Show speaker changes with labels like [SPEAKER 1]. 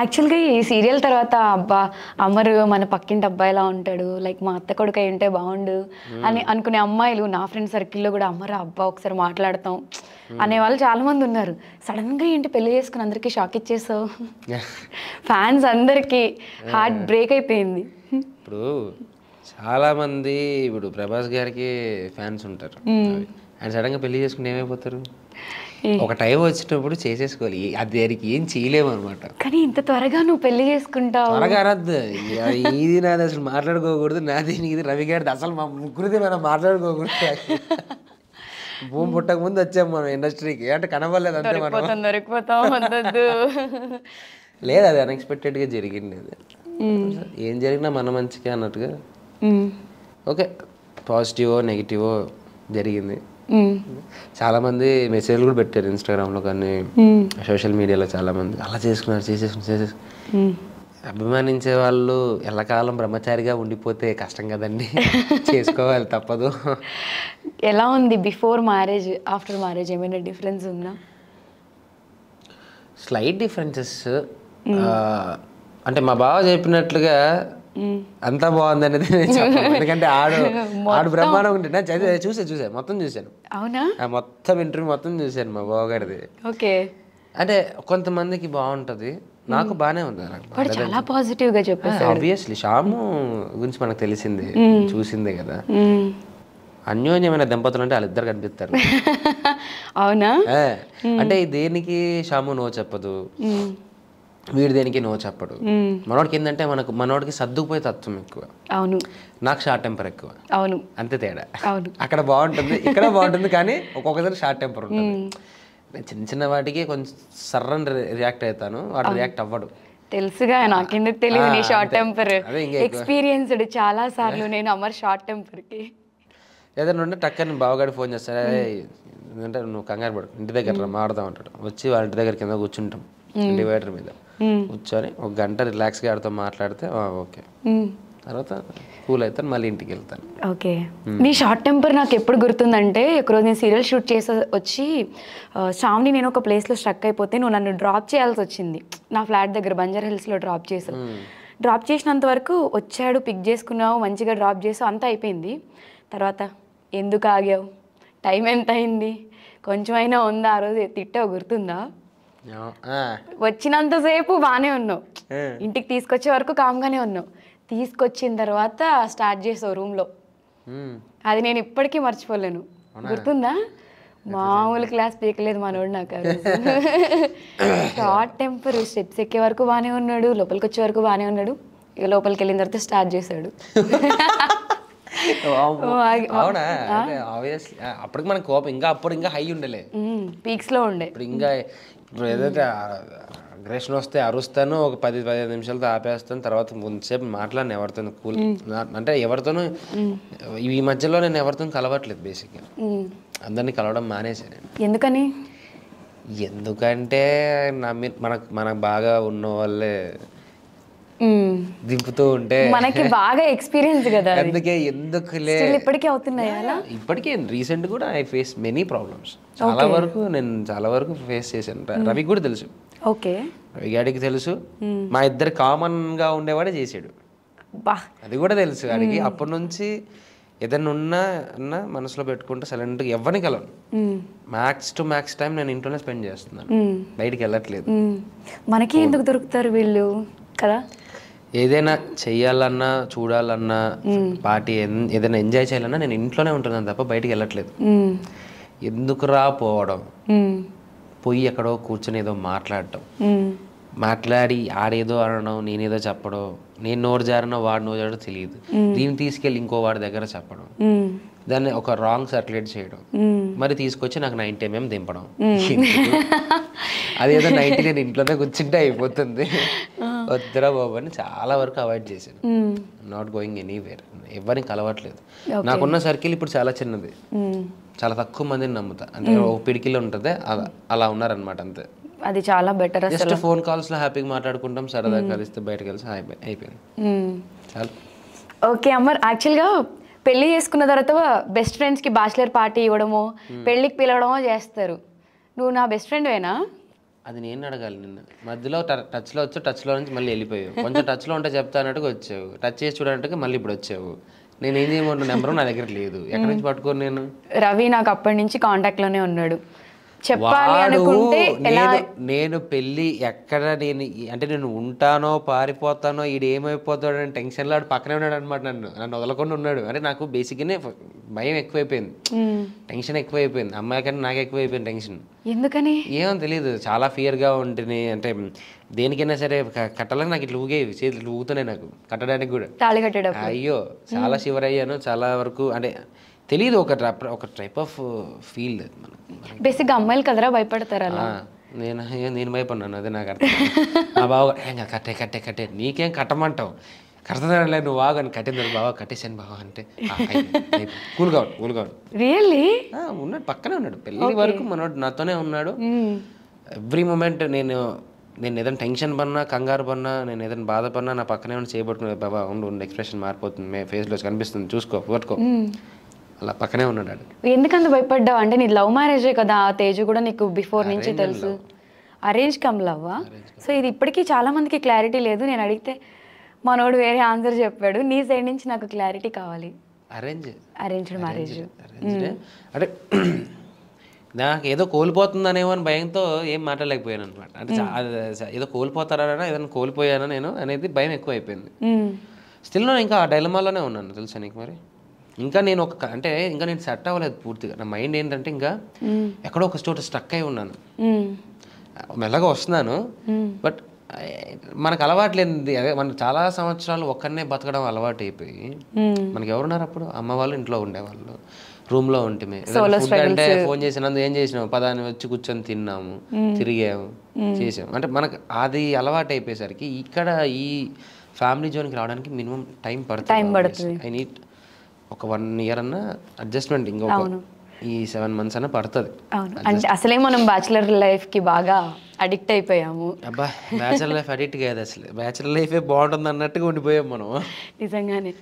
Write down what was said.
[SPEAKER 1] యాక్చువల్గా ఈ సీరియల్ తర్వాత అబ్బా అమరు మన పక్కింటి అబ్బాయిలా ఉంటాడు, లైక్ మా అత్త కొడుకు అయి ఉంటే బాగుండు అని అనుకునే అమ్మాయిలు నా ఫ్రెండ్ సర్కిల్లో కూడా అమరు అబ్బా ఒకసారి మాట్లాడతాం అనే వాళ్ళు చాలా మంది ఉన్నారు. సడన్గా ఏంటి పెళ్లి చేసుకుని అందరికీ షాక్ ఇచ్చేసావు, ఫ్యాన్స్ అందరికీ హార్ట్ బ్రేక్ అయిపోయింది.
[SPEAKER 2] ఇప్పుడు చాలామంది ఇప్పుడు ప్రభాస్ గారికి ఫ్యాన్స్ ఉంటారు, ఆయన సడన్గా పెళ్లి చేసుకుని ఏమైపోతారు? ఒక టైం వచ్చినప్పుడు చేసేసుకోవాలి, అది దానికి ఏం చేయలేము అనమాట.
[SPEAKER 1] కానీ ఇంత త్వరగా నువ్వు పెళ్లి చేసుకుంటావు?
[SPEAKER 2] త్వరగా అనద్దు, ఇది నాది అసలు మాట్లాడుకోకూడదు, నాది ఇది రవి గారిది అసలు మా ముగ్గురిది మనం మాట్లాడుకోకూడదు. భూమి పుట్టక ముందు వచ్చాము మనం ఇండస్ట్రీకి, అంటే కనబడలేదు అంతే మనం. లేదు, అది అన్ఎక్స్పెక్టెడ్గా జరిగింది. అది ఏం జరిగినా మన మంచిగా అన్నట్టుగా ఓకే, పాజిటివో నెగిటివో జరిగింది. చాలామంది మెసేజ్లు కూడా పెట్టారు ఇన్స్టాగ్రామ్లో కానీ సోషల్ మీడియాలో, చాలామంది అలా చేసేసుకున్నారు. అభిమానించే వాళ్ళు ఎల్లకాలం బ్రహ్మచారిగా ఉండిపోతే కష్టం కదండి, చేసుకోవాలి తప్పదు.
[SPEAKER 1] ఎలా ఉంది బిఫోర్ మ్యారేజ్ ఆఫ్టర్ మ్యారేజ్, ఏమైనా డిఫరెన్స్ ఉందా?
[SPEAKER 2] స్లైట్ డిఫరెన్సెస్, అంటే మా బావ చెప్పినట్లుగా అంతా బాగుంది అనేది నేను చెప్పను, ఎందుకంటే ఆడు బ్రహ్మాండం ఉంటే చూసా మొత్తం చూశాను.
[SPEAKER 1] అవునా?
[SPEAKER 2] మొత్తం ఇంటర్వ్యూ మొత్తం చూశాను మా బావగారిది.
[SPEAKER 1] ఓకే.
[SPEAKER 2] అంటే కొంతమందికి బాగుంటది, నాకు బాగానే ఉంది.
[SPEAKER 1] చాలా పాజిటివ్ గా చెప్పేసి
[SPEAKER 2] ఆబ్వియస్లీ శ్యాము గురించి మనకు తెలిసింది, చూసిందే కదా. అన్యోన్యమైన దంపతులు అంటే వాళ్ళిద్దరు కనిపిస్తారు.
[SPEAKER 1] అవునా?
[SPEAKER 2] అంటే దేనికి శ్యాము నో చెప్పదు, వీడి దేనికి నో చెప్పడు. మనోడికి ఏంటంటే మనోడికి సర్దుకుపోయే తత్వం ఎక్కువ, అవును. నాకు షార్ట్ టెంపర్ ఎక్కువ, అవును. అంతే తేడా. అవును, అక్కడ బాగుంటుంది, ఇక్కడ బాగుంటుంది, కానీ ఒక్కొక్కసారి షార్ట్ టెంపర్ ఉంటుంది. నేను చిన్న చిన్న వాటికి కొంచెం సర్రని రియాక్ట్ అవుతాను, వాడు రియాక్ట్ అవ్వడు.
[SPEAKER 1] తెలుసుగా, నాకెందుకు తెలియదు నీ షార్ట్ టెంపర్. ఎక్స్పీరియన్స్డ్ చాలా సార్లు నేను అమర్ షార్ట్ టెంపర్కి.
[SPEAKER 2] ఏదైనా ఉంటే టక్కని బావగాడి ఫోన్ చేస్తాడు, ఎందుకంటే నువ్వు కంగారు పడు, ఇంటి దగ్గర మాడదాం అంటాడు. వచ్చి వాళ్ళ ఇంటి దగ్గర కింద కూర్చుంటాం డివైడర్ మీద కూర్చొని ఒక గంట రిలాక్స్గా ఆడితో మాట్లాడితే ఓకే, తర్వాత కూల్ అవుతాను, మళ్ళీ ఇంటికి వెళ్తాను.
[SPEAKER 1] ఓకే. నీ షార్ట్ టెంపర్ నాకు ఎప్పుడు గుర్తుందంటే, ఒకరోజు నేను సీరియల్ షూట్ చేసి వచ్చి శ్రావణి నేను ఒక ప్లేస్లో స్ట్రక్ అయిపోతే నువ్వు నన్ను డ్రాప్ చేయాల్సి వచ్చింది, నా ఫ్లాట్ దగ్గర బంజారా హిల్స్లో డ్రాప్ చేసావు. డ్రాప్ చేసినంత వరకు వచ్చాడు, పిక్ చేసుకున్నావు, మంచిగా డ్రాప్ చేసావు, అంతా అయిపోయింది. తర్వాత ఎందుకు ఆగావు, టైం ఎంత అయింది, కొంచెం అయినా ఉందా, ఆ రోజు తిట్టావు గుర్తుందా? వచ్చినంతసేపు బాగానే ఉన్నావు, ఇంటికి తీసుకొచ్చే వరకు కామ్గానే ఉన్నావు, తీసుకొచ్చిన తర్వాత స్టార్ట్ చేసావు రూమ్లో. అది నేను ఇప్పటికీ మర్చిపోలేను, గుర్తుందా? మామూలు క్లాస్ పీకలేదు మనోడు నాకు. షార్ట్ టెంపర్, స్టెప్స్ ఎక్కే వరకు బాగానే ఉన్నాడు, లోపలికి వచ్చే వరకు బాగానే ఉన్నాడు, ఇక లోపలికి వెళ్ళిన తర్వాత స్టార్ట్ చేశాడు.
[SPEAKER 2] అవునా? అప్పటికి మన కోపం ఇంకా అప్పుడు ఇంకా హై ఉండలే,
[SPEAKER 1] పీక్స్ లో ఉండే.
[SPEAKER 2] ఇప్పుడు ఇంకా ఇప్పుడు ఏదైతే అగ్రెషన్ వస్తే అరుస్తాను, ఒక 10-15 నిమిషాలతో ఆపేస్తాను, తర్వాత కొంతసేపు మాట్లాడిన ఎవరితోనూ కూల్, అంటే ఎవరితోనూ ఈ మధ్యలో నేను ఎవరితో కలవట్లేదు, బేసిక్గా అందరినీ కలవడం మానేసాను నేను.
[SPEAKER 1] ఎందుకని?
[SPEAKER 2] ఎందుకంటే మనకు బాగా ఉన్న వాళ్ళే దింపుతూ ఉంటే
[SPEAKER 1] మనకి బాగా ఎక్స్పీరియన్స్ కదా,
[SPEAKER 2] అందుకే ఎందుకులే.
[SPEAKER 1] ఇప్పటికీ అవుతున్నాయా అలా?
[SPEAKER 2] ఇప్పటికే రీసెంట్ కూడా ఐ ఫేస్ మెనీ ప్రాబ్లమ్స్, చాలా వరకు ఫేస్ చేశాను. రవికి కూడా తెలుసు, ఓకే, రవి గాడికి తెలుసు, మా ఇద్దరు కామన్ గా ఉండేవాడే చేసాడు, అది కూడా తెలుసు వాడికి. అప్పటి నుంచి ఏదైనా ఉన్నా మనసులో పెట్టుకుంటే సైలెంట్గా ఎవరిని కలవను, మ్యాక్స్ టు మ్యాక్స్ టైం నేను ఇంట్లోనే స్పెండ్ చేస్తున్నాను, బయటికి వెళ్ళట్లేదు.
[SPEAKER 1] మనకి ఎందుకు దొరుకుతారు వీళ్ళు కదా,
[SPEAKER 2] ఏదైనా చెయ్యాలన్నా చూడాలన్నా పార్టీ ఏదైనా ఎంజాయ్ చేయాలన్నా నేను ఇంట్లోనే ఉంటున్నాను తప్ప బయటికి వెళ్ళట్లేదు. ఎందుకురా పోవడం, పోయి ఎక్కడో కూర్చొని ఏదో మాట్లాడి ఆడేదో అనడం, నేనేదో చెప్పడం, నేను నోరు జారనో వాడు నోరు జారో తెలియదు, దీన్ని తీసుకెళ్ళి ఇంకో వాడి దగ్గర చెప్పడం, దాన్ని ఒక రాంగ్ సర్క్యులేట్ చేయడం, మరి తీసుకొచ్చి నాకు 90 mm దింపడం, అదేదో 90 నేను ఇంట్లోనే కూర్చుంటే అయిపోతుంది, వద్దురా బాబు అని చాలా వరకు అవాయిడ్ చేశాను. నాట్ గోయింగ్ ఎనీవేర్, ఎవరిని కలవట్లేదు. నాకున్న సర్కిల్ ఇప్పుడు చాలా చిన్నది, చాలా తక్కువ మందిని నమ్ముతా, అంటే ఒక పిడికిలో ఉంటుంది అలా ఉన్నారనమాట, అంతే.
[SPEAKER 1] అది చాలా బెటర్.
[SPEAKER 2] జస్ట్ ఫోన్ కాల్స్ లో హ్యాపీగా మాట్లాడుకుంటాం, సరదా కలిస్తే బయటకు కలిసి అయిపోయింది చాలా.
[SPEAKER 1] ఓకే అమర్, యాక్చువల్గా పెళ్లి చేసుకున్న తర్వాత బెస్ట్ ఫ్రెండ్స్కి బ్యాచిలర్ పార్టీ ఇవ్వడమో పెళ్ళికి పిలవడమో చేస్తారు, నువ్వు నా బెస్ట్ ఫ్రెండ్వేనా?
[SPEAKER 2] అది నేను అడగాలి నిన్న మధ్యలో టచ్లో వచ్చావు, టచ్లో నుంచి మళ్ళీ వెళ్ళిపోయావు, కొంచెం టచ్లో ఉంటే చెప్తా అన్నట్టుగా వచ్చావు, టచ్ చేసి చూడనట్టుగా మళ్ళీ ఇప్పుడు వచ్చావు. నేను ఏం చేయమంటు నెంబర్ నా దగ్గర లేదు, ఎక్కడి నుంచి పట్టుకోను నేను?
[SPEAKER 1] రవి నాకు అప్పటి నుంచి కాంటాక్ట్లోనే ఉన్నాడు. చెప్పాలి అనుకుంటే
[SPEAKER 2] నేను పెళ్ళి ఎక్కడ నేను అంటే నేను ఉంటానో పారిపోతానో ఈడు ఏమైపోతాడో అని టెన్షన్లో ఆడు పక్కనే ఉన్నాడు అనమాట. నన్ను వదలకుండా ఉన్నాడు. అంటే నాకు బేసిక్గానే భయం ఎక్కువైపోయింది, టెన్షన్ ఎక్కువైపోయింది. అమ్మాయి కంటే నాకు ఎక్కువైపోయింది టెన్షన్.
[SPEAKER 1] ఎందుకని
[SPEAKER 2] ఏమో తెలియదు, చాలా ఫియర్గా ఉంటుంది. అంటే దేనికైనా సరే కట్టాలని నాకు ఇట్లా ఊగేవి, చేతులు ఊగుతున్నాయి నాకు కట్టడానికి కూడా.
[SPEAKER 1] తాళి కట్టేటప్పుడు
[SPEAKER 2] అయ్యో చాలా షివర్ అయ్యాను చాలా వరకు. అంటే తెలియదు, ఒక టైప్ ఆఫ్ ఫీల్ మనకు.
[SPEAKER 1] బేసిక్గా అమ్మాయిలు కదరా భయపడతారు అలా.
[SPEAKER 2] నేను భయపడినాను, అదే నాకు అర్థం. మా బావ కట్టే కట్టే కట్టే నీకేం కట్టమంటావు, కడతానులే నువ్వు బాగా అని కట్టింది. బావ కట్టేసాను బావ అంటే కూల్గా
[SPEAKER 1] రియల్లీ
[SPEAKER 2] ఉన్నాడు, పక్కనే ఉన్నాడు పెళ్ళి వరకు మనోడు నాతోనే ఉన్నాడు. ఎవ్రీ మూమెంట్ నేను ఏదైనా టెన్షన్ పడినా కంగారు పడినా నేను ఏదైనా బాధపడినా నా పక్కనే ఉండి చేయబట్టుకునే. బాబా ఉండు ఎక్స్ప్రెషన్ మారిపోతుంది, ఫేస్లో కనిపిస్తుంది, చూసుకో పట్టుకో, అలా పక్కనే ఉన్నాడు.
[SPEAKER 1] ఎందుకంత భయపడ్డావు? అంటే నీ లవ్ మ్యారేజే కదా, ఆ తేజు కూడా నీకు బిఫోర్ నుంచి తెలుసు. అరేంజ్ కమ్ లవ్వా? సో ఇది ఇప్పటికీ చాలా మందికి క్లారిటీ లేదు. నేను అడిగితే మనోడు వేరే ఆన్సర్ చెప్పాడు. నీ సైడ్ నుంచి నాకు క్లారిటీ కావాలి. అరేంజ్డ్ మ్యారేజ్
[SPEAKER 2] అంటే నాకు ఏదో కోల్పోతుందనేమో అని భయంతో ఏం మాట్లాడలేకపోయాను అనమాట. అంటే ఏదో కోల్పోతారా, ఏదైనా కోల్పోయానా నేను అనేది భయం ఎక్కువ అయిపోయింది. స్టిల్ నేను ఇంకా ఆ డైలమాలోనే ఉన్నాను తెలుసా నీకు. మరి ఇంకా నేను అంటే ఇంకా నేను సెట్ అవ్వలేదు పూర్తిగా. నా మైండ్ ఏంటంటే ఇంకా ఎక్కడో ఒక చోట స్టక్ అయి ఉన్నాను. మెల్లగా వస్తున్నాను, బట్ మనకు అలవాట్లేదు. అదే మనకు చాలా సంవత్సరాలు ఒక్కనే బతకడం అలవాటు అయిపోయి, మనకి ఎవరున్నారు అప్పుడు? అమ్మ వాళ్ళు ఇంట్లో ఉండేవాళ్ళు, రూమ్లో ఉంటే అంటే ఫోన్ చేసినందు ఏం చేసినాము, పదాన్ని వచ్చి కూర్చొని తిన్నాము, తిరిగాము, చేసాము. అంటే మనకు అది అలవాటు అయిపోయేసరికి ఇక్కడ ఈ ఫ్యామిలీ జోన్కి రావడానికి మినిమం టైం పడుతుంది. ఐ నీడ్ ఒక 1 year అన్నా అడ్జస్ట్మెంట్, ఇంకొక ఈ 7 months అన్నా పడుతుంది.
[SPEAKER 1] అంటే అసలే మనం బ్యాచులర్ లైఫ్కి బాగా అడిక్ట్ అయిపోయాము.
[SPEAKER 2] అబ్బా బ్యాచులర్ లైఫ్ అడిక్ట్ కాదు, అసలు బ్యాచులర్ లైఫే బాగుంటుంది అన్నట్టుగా ఉండిపోయాం మనం
[SPEAKER 1] నిజంగానే.